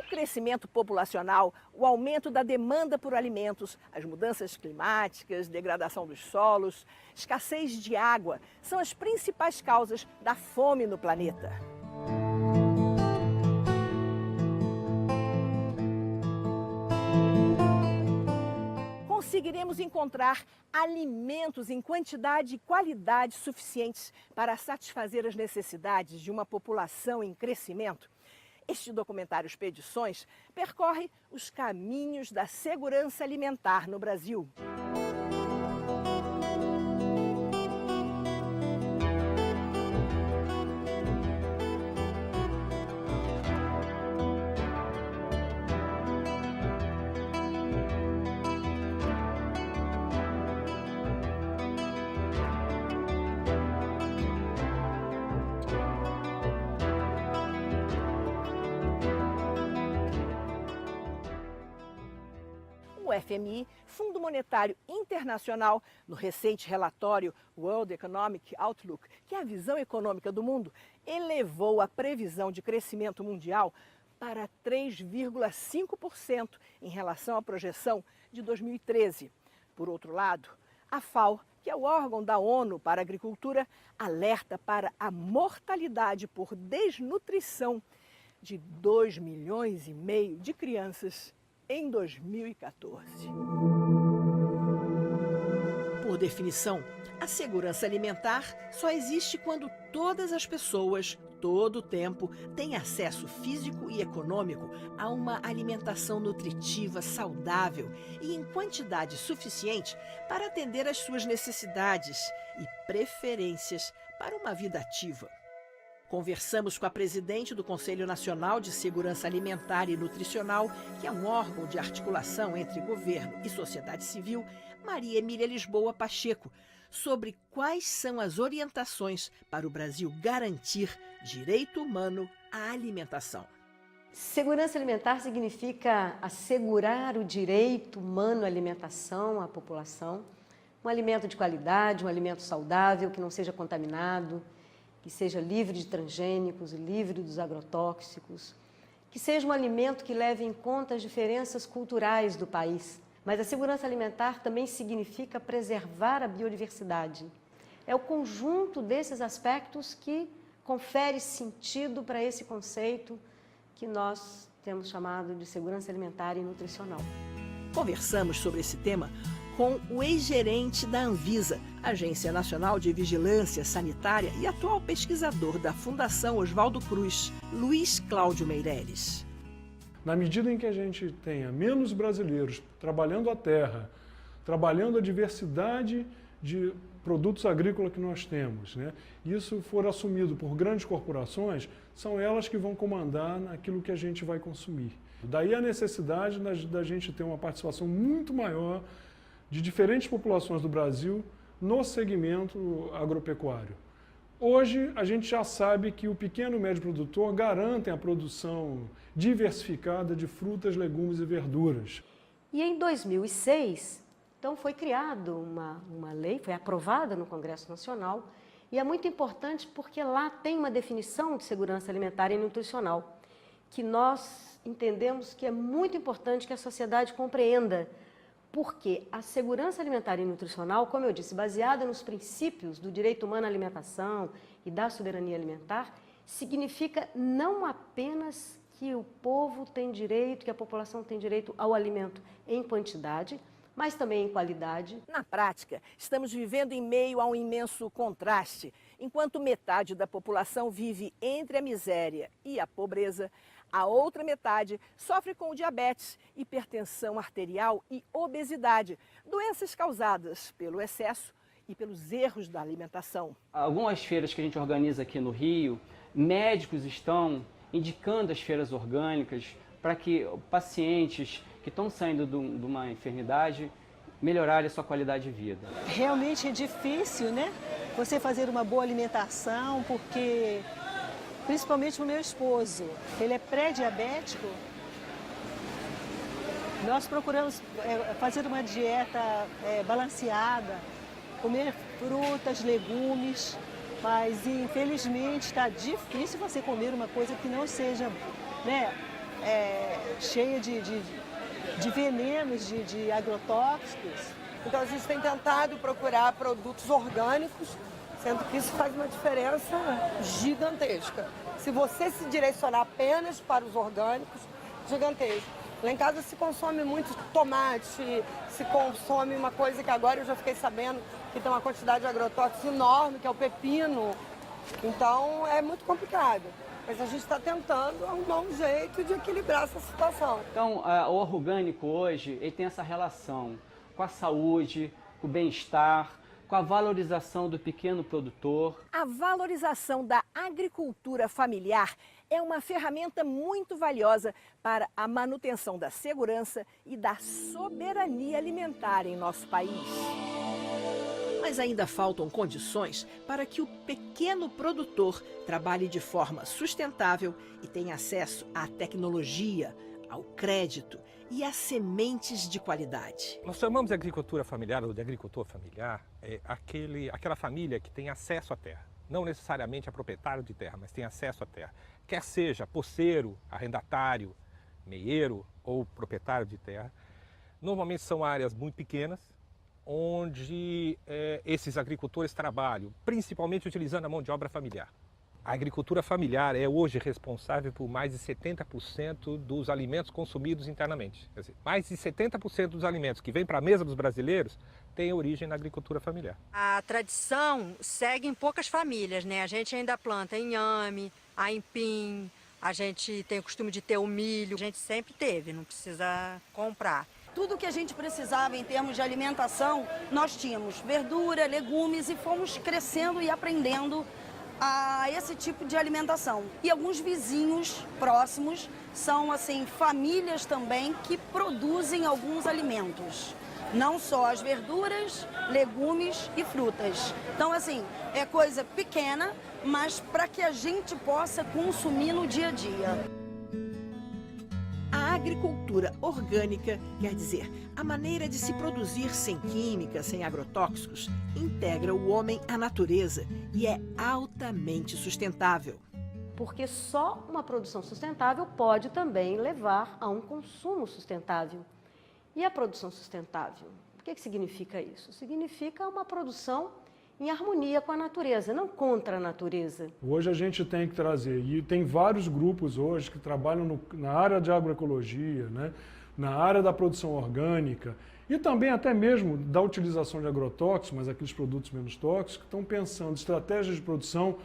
crescimento populacional, o aumento da demanda por alimentos, as mudanças climáticas, degradação dos solos, escassez de água são as principais causas da fome no planeta. Conseguiremos encontrar alimentos em quantidade e qualidade suficientes para satisfazer as necessidades de uma população em crescimento? Este documentário Expedições percorre os caminhos da segurança alimentar no Brasil. O FMI, Fundo Monetário Internacional, no recente relatório World Economic Outlook, que é a visão econômica do mundo, elevou a previsão de crescimento mundial para 3,5% em relação à projeção de 2013. Por outro lado, a FAO, que é o órgão da ONU para a Agricultura, alerta para a mortalidade por desnutrição de 2,5 milhões de crianças em 2014. Por definição, a segurança alimentar só existe quando todas as pessoas, todo o tempo, têm acesso físico e econômico a uma alimentação nutritiva, saudável e em quantidade suficiente para atender às suas necessidades e preferências para uma vida ativa. Conversamos com a presidente do Conselho Nacional de Segurança Alimentar e Nutricional, que é um órgão de articulação entre governo e sociedade civil, Maria Emília Lisboa Pacheco, sobre quais são as orientações para o Brasil garantir direito humano à alimentação. Segurança alimentar significa assegurar o direito humano à alimentação à população, um alimento de qualidade, um alimento saudável, que não seja contaminado, que seja livre de transgênicos e livre dos agrotóxicos, que seja um alimento que leve em conta as diferenças culturais do país. Mas a segurança alimentar também significa preservar a biodiversidade. É o conjunto desses aspectos que confere sentido para esse conceito que nós temos chamado de segurança alimentar e nutricional. Conversamos sobre esse tema com o ex-gerente da Anvisa, Agência Nacional de Vigilância Sanitária, e atual pesquisador da Fundação Oswaldo Cruz, Luiz Cláudio Meireles. Na medida em que a gente tenha menos brasileiros trabalhando a terra, trabalhando a diversidade de produtos agrícolas que nós temos, né? Isso for assumido por grandes corporações, são elas que vão comandar naquilo que a gente vai consumir. Daí a necessidade da gente ter uma participação muito maior de diferentes populações do Brasil no segmento agropecuário. Hoje, a gente já sabe que o pequeno e médio produtor garantem a produção diversificada de frutas, legumes e verduras. E em 2006, então, foi criada uma lei, foi aprovada no Congresso Nacional, e é muito importante porque lá tem uma definição de segurança alimentar e nutricional, que nós entendemos que é muito importante que a sociedade compreenda, porque a segurança alimentar e nutricional, como eu disse, baseada nos princípios do direito humano à alimentação e da soberania alimentar, significa não apenas que o povo tem direito, que a população tem direito ao alimento em quantidade, mas também em qualidade. Na prática, estamos vivendo em meio a um imenso contraste. Enquanto metade da população vive entre a miséria e a pobreza, a outra metade sofre com diabetes, hipertensão arterial e obesidade, doenças causadas pelo excesso e pelos erros da alimentação. Algumas feiras que a gente organiza aqui no Rio, médicos estão indicando as feiras orgânicas para que pacientes que estão saindo de uma enfermidade melhorarem a sua qualidade de vida. Realmente é difícil, né? Você fazer uma boa alimentação, porque principalmente o meu esposo, ele é pré-diabético. Nós procuramos fazer uma dieta balanceada, comer frutas, legumes, mas infelizmente está difícil você comer uma coisa que não seja, né, cheia de venenos, de agrotóxicos. Então a gente tem tentado procurar produtos orgânicos, sendo que isso faz uma diferença gigantesca. Se você se direcionar apenas para os orgânicos, gigantesco. Lá em casa se consome muito tomate, se consome uma coisa que agora eu já fiquei sabendo que tem uma quantidade de agrotóxicos enorme, que é o pepino. Então é muito complicado. Mas a gente está tentando arrumar um jeito de equilibrar essa situação. Então, o orgânico hoje, ele tem essa relação com a saúde, com o bem-estar, com a valorização do pequeno produtor. A valorização da agricultura familiar é uma ferramenta muito valiosa para a manutenção da segurança e da soberania alimentar em nosso país. Mas ainda faltam condições para que o pequeno produtor trabalhe de forma sustentável e tenha acesso à tecnologia, ao crédito e a sementes de qualidade. Nós chamamos de agricultura familiar ou de agricultor familiar aquela família que tem acesso à terra. Não necessariamente é proprietário de terra, mas tem acesso à terra. Quer seja poceiro, arrendatário, meieiro ou proprietário de terra. Normalmente são áreas muito pequenas, onde esses agricultores trabalham, principalmente utilizando a mão de obra familiar. A agricultura familiar é hoje responsável por mais de 70% dos alimentos consumidos internamente. Quer dizer, mais de 70% dos alimentos que vêm para a mesa dos brasileiros têm origem na agricultura familiar. A tradição segue em poucas famílias, né? A gente ainda planta inhame, aipim, a gente tem o costume de ter o milho. A gente sempre teve, não precisa comprar. Tudo que a gente precisava em termos de alimentação, nós tínhamos verdura, legumes e fomos crescendo e aprendendo a esse tipo de alimentação. E alguns vizinhos próximos são, assim, famílias também que produzem alguns alimentos. Não só as verduras, legumes e frutas. Então, assim, é coisa pequena, mas para que a gente possa consumir no dia a dia. A agricultura orgânica, quer dizer, a maneira de se produzir sem química, sem agrotóxicos, integra o homem à natureza e é altamente sustentável. Porque só uma produção sustentável pode também levar a um consumo sustentável. E a produção sustentável? O que significa isso? Significa uma produção em harmonia com a natureza, não contra a natureza. Hoje a gente tem que trazer, e tem vários grupos hoje que trabalham na área de agroecologia, né, na área da produção orgânica e também até mesmo da utilização de agrotóxicos, mas aqueles produtos menos tóxicos, que estão pensando estratégias de produção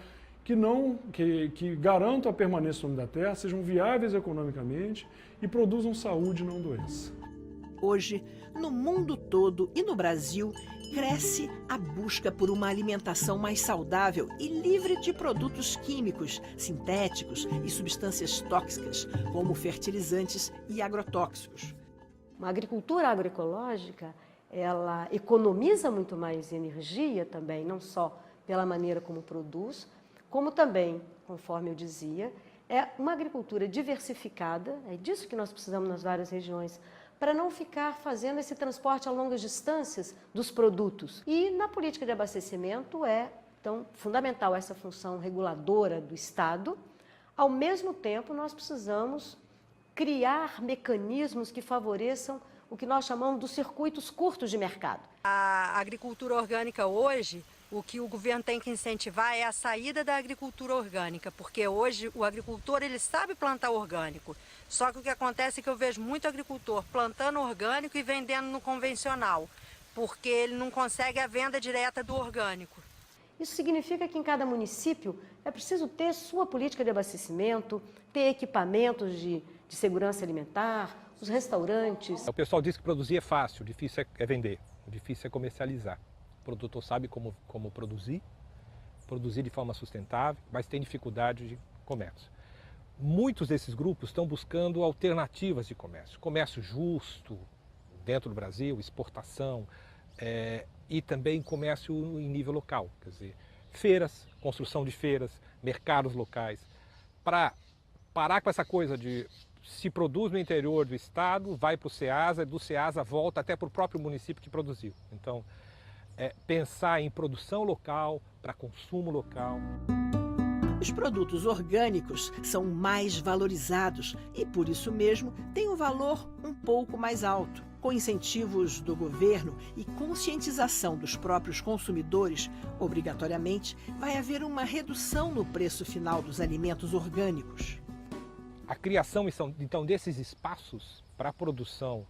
que garantam a permanência do homem da terra, sejam viáveis economicamente e produzam saúde e não doença. Hoje, no mundo todo e no Brasil, cresce a busca por uma alimentação mais saudável e livre de produtos químicos, sintéticos e substâncias tóxicas, como fertilizantes e agrotóxicos. Uma agricultura agroecológica, ela economiza muito mais energia também, não só pela maneira como produz, como também, conforme eu dizia, é uma agricultura diversificada, é disso que nós precisamos nas várias regiões, para não ficar fazendo esse transporte a longas distâncias dos produtos. E na política de abastecimento é, então, fundamental essa função reguladora do Estado. Ao mesmo tempo, nós precisamos criar mecanismos que favoreçam o que nós chamamos dos circuitos curtos de mercado. A agricultura orgânica hoje, o que o governo tem que incentivar é a saída da agricultura orgânica, porque hoje o agricultor ele sabe plantar orgânico. Só que o que acontece é que eu vejo muito agricultor plantando orgânico e vendendo no convencional, porque ele não consegue a venda direta do orgânico. Isso significa que em cada município é preciso ter sua política de abastecimento, ter equipamentos de segurança alimentar, os restaurantes. O pessoal diz que produzir é fácil, o difícil é vender, o difícil é comercializar. O produtor sabe como produzir de forma sustentável, mas tem dificuldade de comércio. Muitos desses grupos estão buscando alternativas de comércio. Comércio justo dentro do Brasil, exportação e também comércio em nível local. Quer dizer, feiras, construção de feiras, mercados locais. Para parar com essa coisa de se produz no interior do estado, vai para o Ceasa, do Ceasa volta até para o próprio município que produziu. Então, pensar em produção local, para consumo local. Os produtos orgânicos são mais valorizados e, por isso mesmo, têm um valor um pouco mais alto. Com incentivos do governo e conscientização dos próprios consumidores, obrigatoriamente vai haver uma redução no preço final dos alimentos orgânicos. A criação, então, desses espaços para a produção,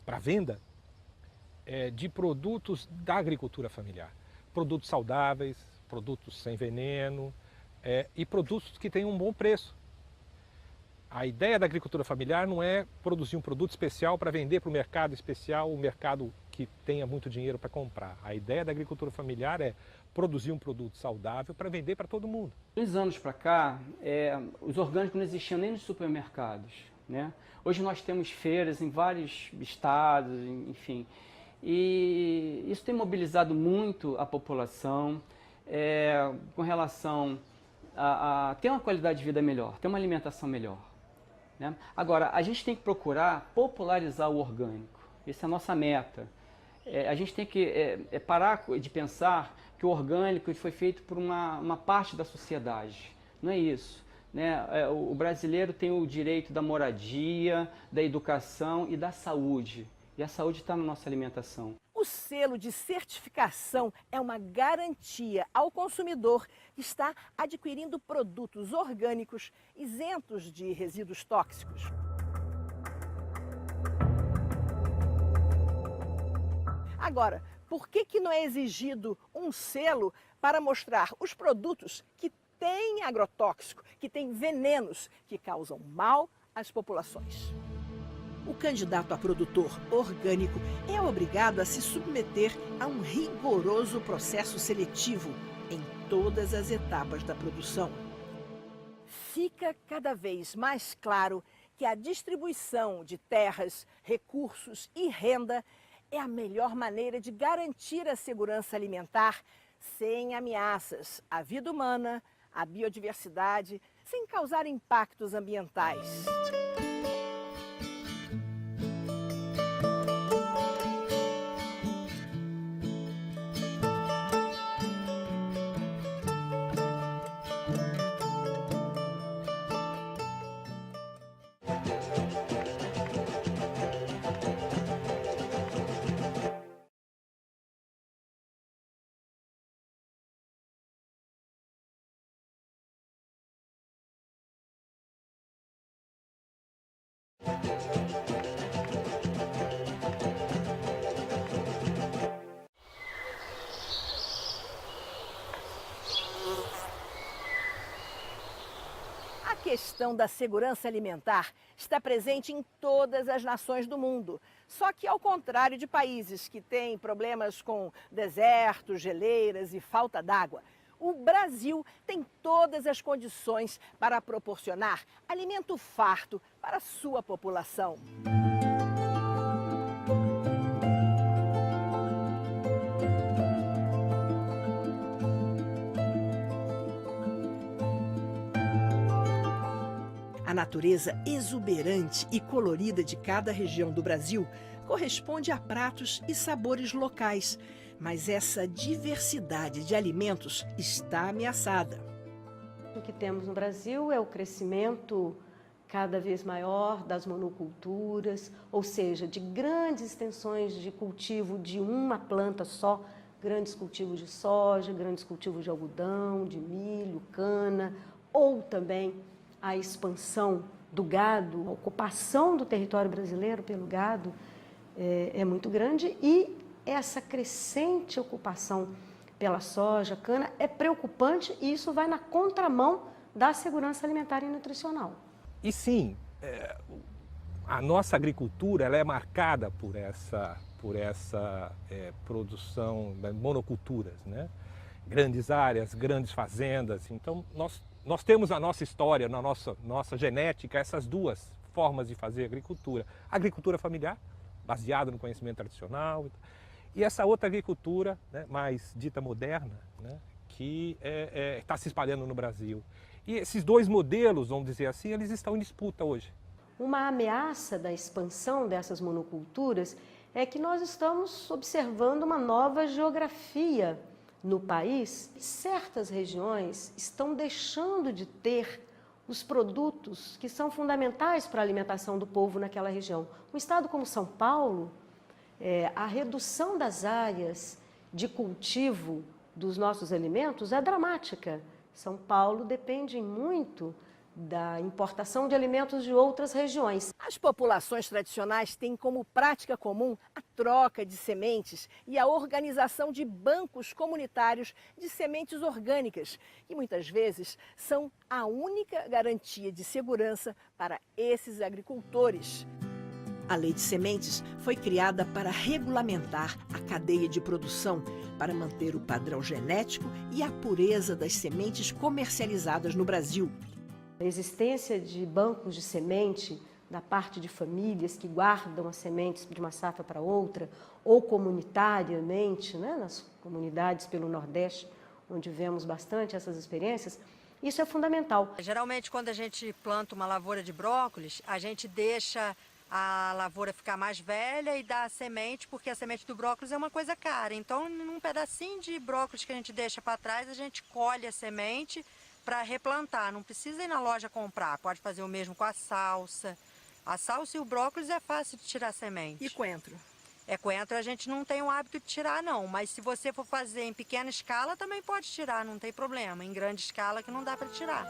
para a venda de produtos da agricultura familiar. Produtos saudáveis, produtos sem veneno e produtos que tenham um bom preço. A ideia da agricultura familiar não é produzir um produto especial para vender para o mercado especial, o mercado que tenha muito dinheiro para comprar. A ideia da agricultura familiar é produzir um produto saudável para vender para todo mundo. Uns anos para cá, os orgânicos não existiam nem nos supermercados, né? Hoje nós temos feiras em vários estados, enfim. E isso tem mobilizado muito a população com relação a ter uma qualidade de vida melhor, ter uma alimentação melhor, né? Agora, a gente tem que procurar popularizar o orgânico. Essa é a nossa meta. A gente tem que parar de pensar que o orgânico foi feito por uma parte da sociedade. Não é isso, né? O brasileiro tem o direito da moradia, da educação e da saúde. E a saúde está na nossa alimentação. O selo de certificação é uma garantia ao consumidor que está adquirindo produtos orgânicos isentos de resíduos tóxicos. Agora, por que não é exigido um selo para mostrar os produtos que têm agrotóxico, que têm venenos que causam mal às populações? O candidato a produtor orgânico é obrigado a se submeter a um rigoroso processo seletivo em todas as etapas da produção. Fica cada vez mais claro que a distribuição de terras, recursos e renda é a melhor maneira de garantir a segurança alimentar sem ameaças à vida humana, à biodiversidade, sem causar impactos ambientais. A questão da segurança alimentar está presente em todas as nações do mundo. Só que, ao contrário de países que têm problemas com desertos, geleiras e falta d'água, o Brasil tem todas as condições para proporcionar alimento farto para a sua população. A natureza exuberante e colorida de cada região do Brasil corresponde a pratos e sabores locais, mas essa diversidade de alimentos está ameaçada. O que temos no Brasil é o crescimento cada vez maior das monoculturas, ou seja, de grandes extensões de cultivo de uma planta só, grandes cultivos de soja, grandes cultivos de algodão, de milho, cana, ou também a expansão do gado, a ocupação do território brasileiro pelo gado é muito grande e essa crescente ocupação pela soja, cana é preocupante e isso vai na contramão da segurança alimentar e nutricional. E sim, a nossa agricultura ela é marcada por essa produção de monoculturas, né? Grandes áreas, grandes fazendas. Então, nós temos na nossa história, na nossa genética, essas duas formas de fazer agricultura. A agricultura familiar, baseada no conhecimento tradicional, e essa outra agricultura, né, mais dita moderna, né, que está se espalhando no Brasil. E esses dois modelos, vamos dizer assim, eles estão em disputa hoje. Uma ameaça da expansão dessas monoculturas é que nós estamos observando uma nova geografia no país, certas regiões estão deixando de ter os produtos que são fundamentais para a alimentação do povo naquela região. Um estado como São Paulo, a redução das áreas de cultivo dos nossos alimentos é dramática. São Paulo depende muito da importação de alimentos de outras regiões. As populações tradicionais têm como prática comum a troca de sementes e a organização de bancos comunitários de sementes orgânicas, que muitas vezes são a única garantia de segurança para esses agricultores. A Lei de Sementes foi criada para regulamentar a cadeia de produção, para manter o padrão genético e a pureza das sementes comercializadas no Brasil. A existência de bancos de semente da parte de famílias que guardam as sementes de uma safra para outra, ou comunitariamente, né, nas comunidades pelo Nordeste, onde vemos bastante essas experiências, isso é fundamental. Geralmente, quando a gente planta uma lavoura de brócolis, a gente deixa a lavoura ficar mais velha e dá a semente, porque a semente do brócolis é uma coisa cara. Então, num pedacinho de brócolis que a gente deixa para trás, a gente colhe a semente para replantar. Não precisa ir na loja comprar, pode fazer o mesmo com a salsa. A salsa e o brócolis é fácil de tirar semente. E coentro? Coentro a gente não tem o hábito de tirar, não. Mas se você for fazer em pequena escala, também pode tirar, não tem problema. Em grande escala que não dá para tirar.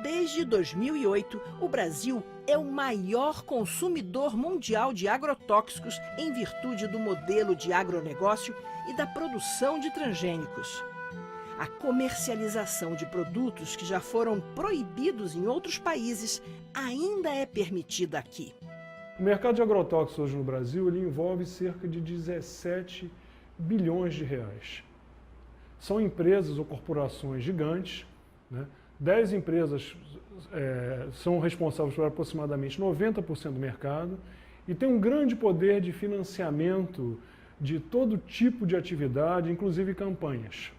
Desde 2008, o Brasil é o maior consumidor mundial de agrotóxicos em virtude do modelo de agronegócio e da produção de transgênicos. A comercialização de produtos que já foram proibidos em outros países ainda é permitida aqui. O mercado de agrotóxicos hoje no Brasil ele envolve cerca de 17 bilhões de reais. São empresas ou corporações gigantes, né? 10 empresas são responsáveis por aproximadamente 90% do mercado e tem um grande poder de financiamento de todo tipo de atividade, inclusive campanhas.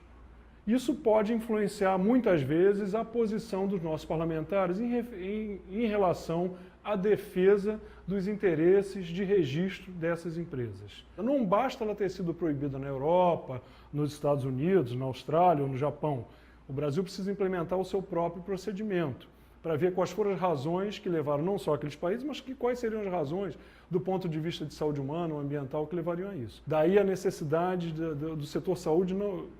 Isso pode influenciar muitas vezes a posição dos nossos parlamentares em relação à defesa dos interesses de registro dessas empresas. Não basta ela ter sido proibida na Europa, nos Estados Unidos, na Austrália ou no Japão. O Brasil precisa implementar o seu próprio procedimento para ver quais foram as razões que levaram não só aqueles países, mas quais seriam as razões do ponto de vista de saúde humana ou ambiental que levariam a isso. Daí a necessidade do setor saúde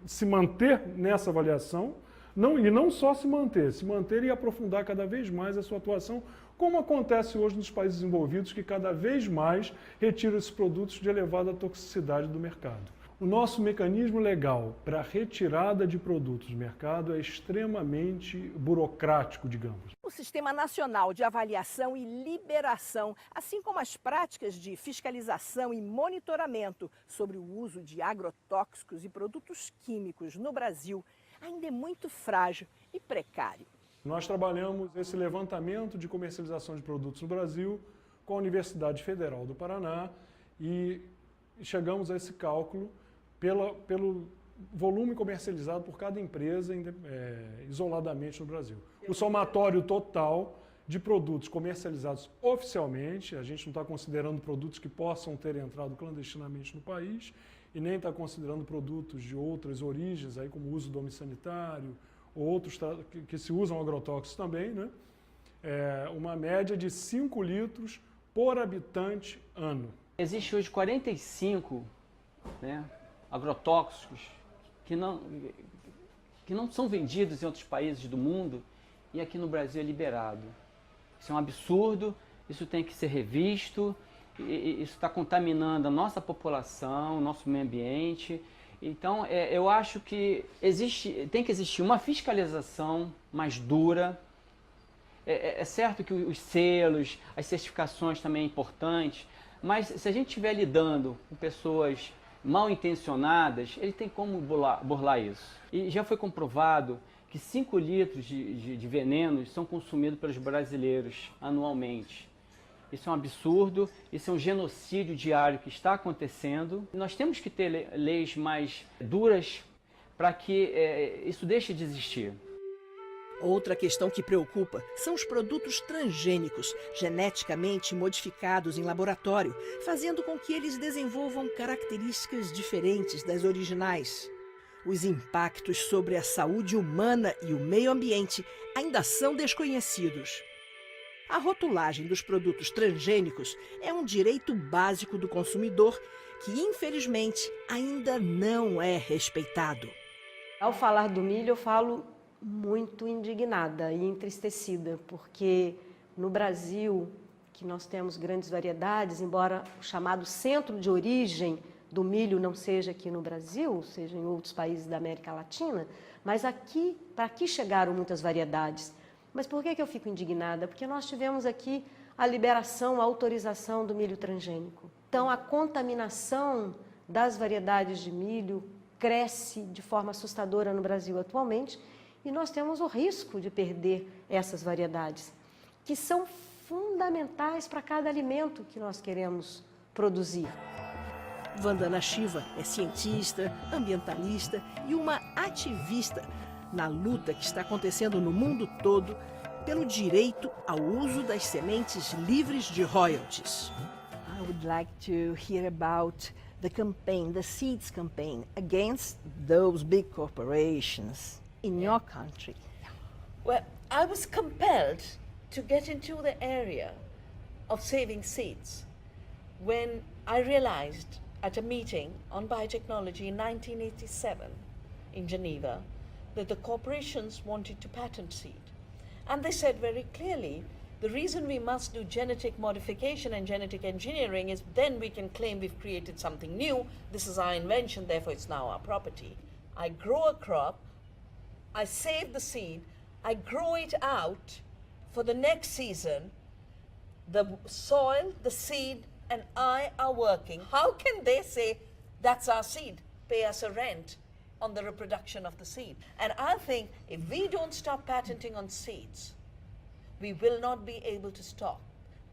se manter nessa avaliação, e não só se manter e aprofundar cada vez mais a sua atuação, como acontece hoje nos países desenvolvidos, que cada vez mais retiram esses produtos de elevada toxicidade do mercado. O nosso mecanismo legal para retirada de produtos do mercado é extremamente burocrático, digamos. O Sistema Nacional de Avaliação e Liberação, assim como as práticas de fiscalização e monitoramento sobre o uso de agrotóxicos e produtos químicos no Brasil, ainda é muito frágil e precário. Nós trabalhamos esse levantamento de comercialização de produtos no Brasil com a Universidade Federal do Paraná e chegamos a esse cálculo pelo volume comercializado por cada empresa isoladamente no Brasil. O somatório total de produtos comercializados oficialmente, a gente não está considerando produtos que possam ter entrado clandestinamente no país e nem está considerando produtos de outras origens, aí, como o uso do domicílio sanitário, ou outros que se usam agrotóxicos também, né? Uma média de 5 litros por habitante ano. Existe hoje 45 agrotóxicos que não são vendidos em outros países do mundo e aqui no Brasil é liberado. Isso é um absurdo, isso tem que ser revisto, isso está contaminando a nossa população, o nosso meio ambiente. Então, eu acho que tem que existir uma fiscalização mais dura. É certo que os selos, as certificações também é importante, mas se a gente estiver lidando com pessoas mal intencionadas, ele tem como burlar isso. E já foi comprovado que 5 litros de venenos são consumidos pelos brasileiros anualmente. Isso é um absurdo, isso é um genocídio diário que está acontecendo. Nós temos que ter leis mais duras para que isso deixe de existir. Outra questão que preocupa são os produtos transgênicos, geneticamente modificados em laboratório, fazendo com que eles desenvolvam características diferentes das originais. Os impactos sobre a saúde humana e o meio ambiente ainda são desconhecidos. A rotulagem dos produtos transgênicos é um direito básico do consumidor que, infelizmente, ainda não é respeitado. Ao falar do milho, eu falo muito indignada e entristecida, porque no Brasil, que nós temos grandes variedades, embora o chamado centro de origem do milho não seja aqui no Brasil, seja em outros países da América Latina, mas aqui, para aqui chegaram muitas variedades. Mas por que eu fico indignada? Porque nós tivemos aqui a liberação, a autorização do milho transgênico. Então, a contaminação das variedades de milho cresce de forma assustadora no Brasil atualmente e nós temos o risco de perder essas variedades, que são fundamentais para cada alimento que nós queremos produzir. Vandana Shiva é cientista, ambientalista e uma ativista na luta que está acontecendo no mundo todo pelo direito ao uso das sementes livres de royalties. I would like to hear about the campaign, the seeds campaign against those big corporations in your country. Well, I was compelled to get into the area of saving seeds when I realized at a meeting on biotechnology in 1987 in Geneva that the corporations wanted to patent seed. And they said very clearly, the reason we must do genetic modification and genetic engineering is then we can claim we've created something new. This is our invention, therefore it's now our property. I grow a crop, I save the seed, I grow it out for the next season. The soil, the seed, and I are working. How can they say, that's our seed, pay us a rent on the reproduction of the seed? And I think if we don't stop patenting on seeds, we will not be able to stop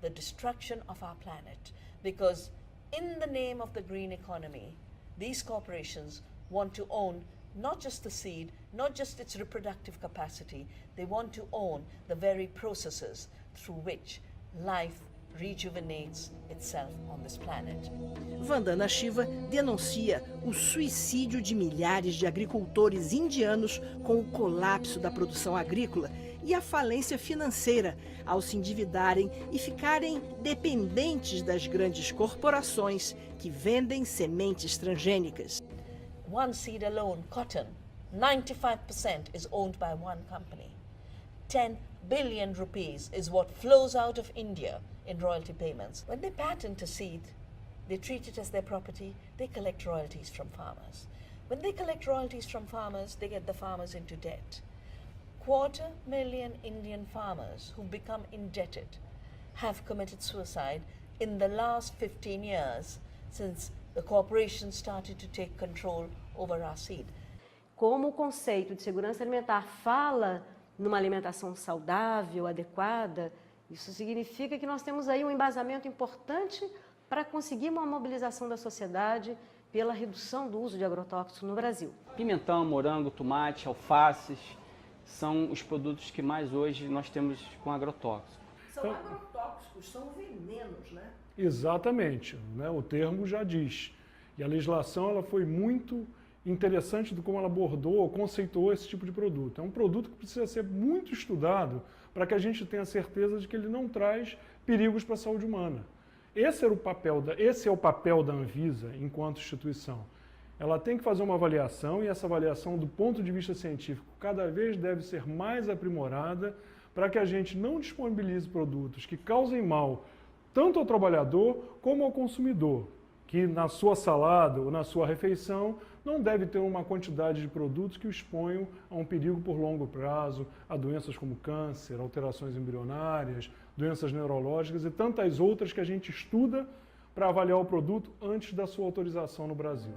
the destruction of our planet. Because in the name of the green economy, these corporations want to own not just the seed, not just its reproductive capacity, they want to own the very processes through which life rejuvenates itself on this planet. Vandana Shiva denuncia o suicídio de milhares de agricultores indianos com o colapso da produção agrícola e a falência financeira ao se endividarem e ficarem dependentes das grandes corporações que vendem sementes transgênicas. One seed alone, cotton, 95% is owned by one company. 10 billion rupees is what flows out of India in royalty payments. When they patent a seed, they treat it as their property, they collect royalties from farmers. When they collect royalties from farmers, they get the farmers into debt. 250,000 Indian farmers who've become indebted have committed suicide in the last 15 years since the corporations started to take control over our seed. Como o conceito de segurança alimentar fala numa alimentação saudável, adequada, isso significa que nós temos aí um embasamento importante para conseguir uma mobilização da sociedade pela redução do uso de agrotóxicos no Brasil. Pimentão, morango, tomate, alfaces são os produtos que mais hoje nós temos com agrotóxico. São agrotóxicos, são venenos, né? Exatamente, né? O termo já diz. E a legislação ela foi muito interessante do como ela abordou, conceituou esse tipo de produto. É um produto que precisa ser muito estudado para que a gente tenha certeza de que ele não traz perigos para a saúde humana. Esse é o papel da Anvisa enquanto instituição. Ela tem que fazer uma avaliação e essa avaliação do ponto de vista científico cada vez deve ser mais aprimorada para que a gente não disponibilize produtos que causem mal tanto ao trabalhador como ao consumidor, que na sua salada ou na sua refeição não deve ter uma quantidade de produtos que o exponham a um perigo por longo prazo, a doenças como câncer, alterações embrionárias, doenças neurológicas e tantas outras que a gente estuda para avaliar o produto antes da sua autorização no Brasil.